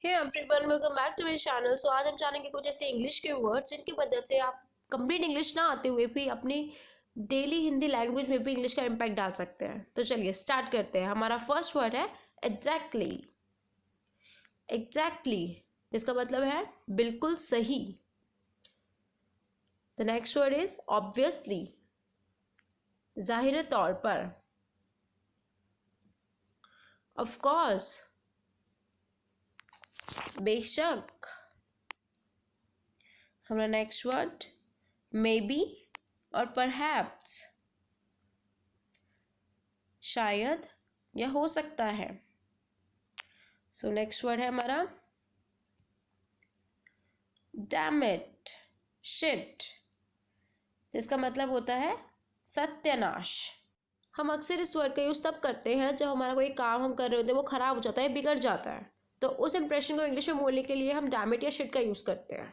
Hey everyone, welcome back to my channel. So आज हम जानेंगे कुछ ऐसे इंग्लिश के वर्ड्स जिनकी मदद से आप कंप्लीट इंग्लिश ना आते हुए भी अपनी डेली हिंदी लैंग्वेज में भी इंग्लिश का इम्पैक्ट डाल सकते हैं। तो चलिए स्टार्ट करते हैं। हमारा फर्स्ट वर्ड है एग्जैक्टली। एग्जैक्टली जिसका मतलब है बिल्कुल सही। The next word is obviously, जाहिर तौर पर। ऑफ कोर्स, बेशक। हमारा नेक्स्ट वर्ड मे बी और परहैप्स, शायद या हो सकता है। सो नेक्स्ट वर्ड है हमारा डैम इट, शिट, जिसका मतलब होता है सत्यानाश। हम अक्सर इस वर्ड का यूज़ तब करते हैं जब हमारा कोई काम हम कर रहे होते हैं वो ख़राब हो जाता है, बिगड़ जाता है। तो उस इंप्रेशन को इंग्लिश में बोलने के लिए हम डैम इट या शिट का यूज़ करते हैं।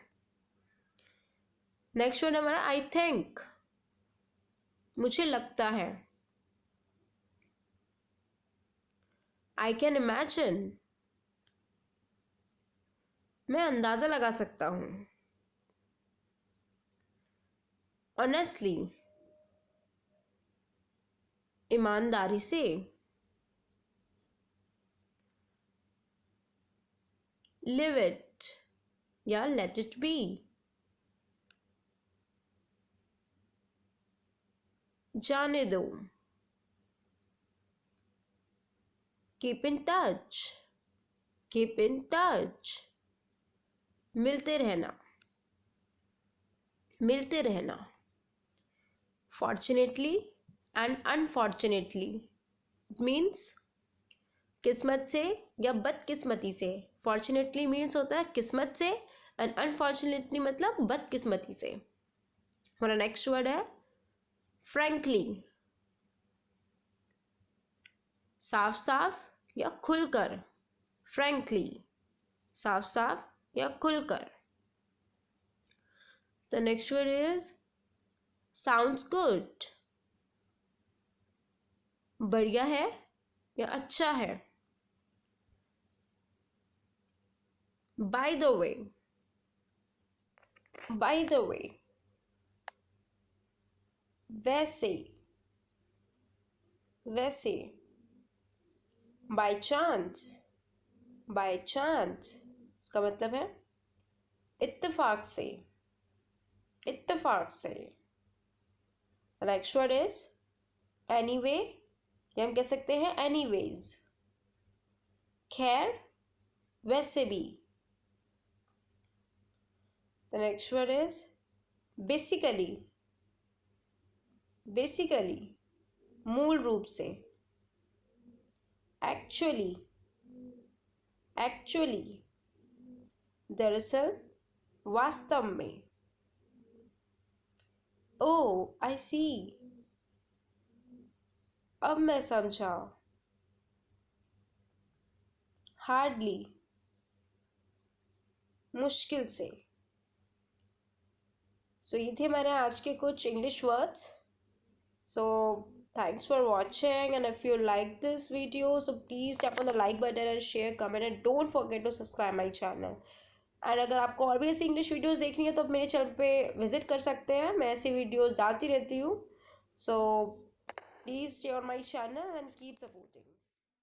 नेक्स्ट वर्ड हमारा आई थिंक, मुझे लगता है। आई कैन इमेजिन, मैं अंदाजा लगा सकता हूं। ऑनेस्टली, ईमानदारी से। लिव इट या लेट इट बी, जाने दो। Keep in touch, keep in touch, मिलते रहना, मिलते रहना। फॉर्चुनेटली एंड अनफॉर्चुनेटली मीन्स किस्मत से या बदकिस्मती से। फॉर्चुनेटली मीन्स होता है किस्मत से एंड अनफॉर्चुनेटली मतलब बदकिस्मती से। हमारा नेक्स्ट वर्ड है फ्रैंकली, साफ साफ या खुलकर। फ्रैंकली, साफ साफ या खुलकर। The next word is sounds good, बढ़िया है या अच्छा है। By the way, by the way, वैसे, वैसे। बाय चांस, बाय चांस, इसका मतलब है इत्तेफाक से, इत्तेफाक से। नेक्स्ट वर्ड इज एनीवे, या हम कह सकते हैं एनीवेज। खैर, वैसे भी। The next word is basically, basically, मूल रूप से। एक्चुअली, एक्चुअली, दरअसल, वास्तव में। ओह आई सी, अब मैं समझा। हार्डली, मुश्किल से। सो ये थे हमारे आज के कुछ English words. So thanks for watching, and if you like this video, so please tap on the like button and share, comment, and don't forget to subscribe my channel. And अगर आपको और भी ऐसी इंग्लिश वीडियोस देखनी है तो आप मेरे चैनल पे विजिट कर सकते हैं। मैं ऐसी वीडियोस डालती रहती हूँ। So please stay on my channel and keep supporting.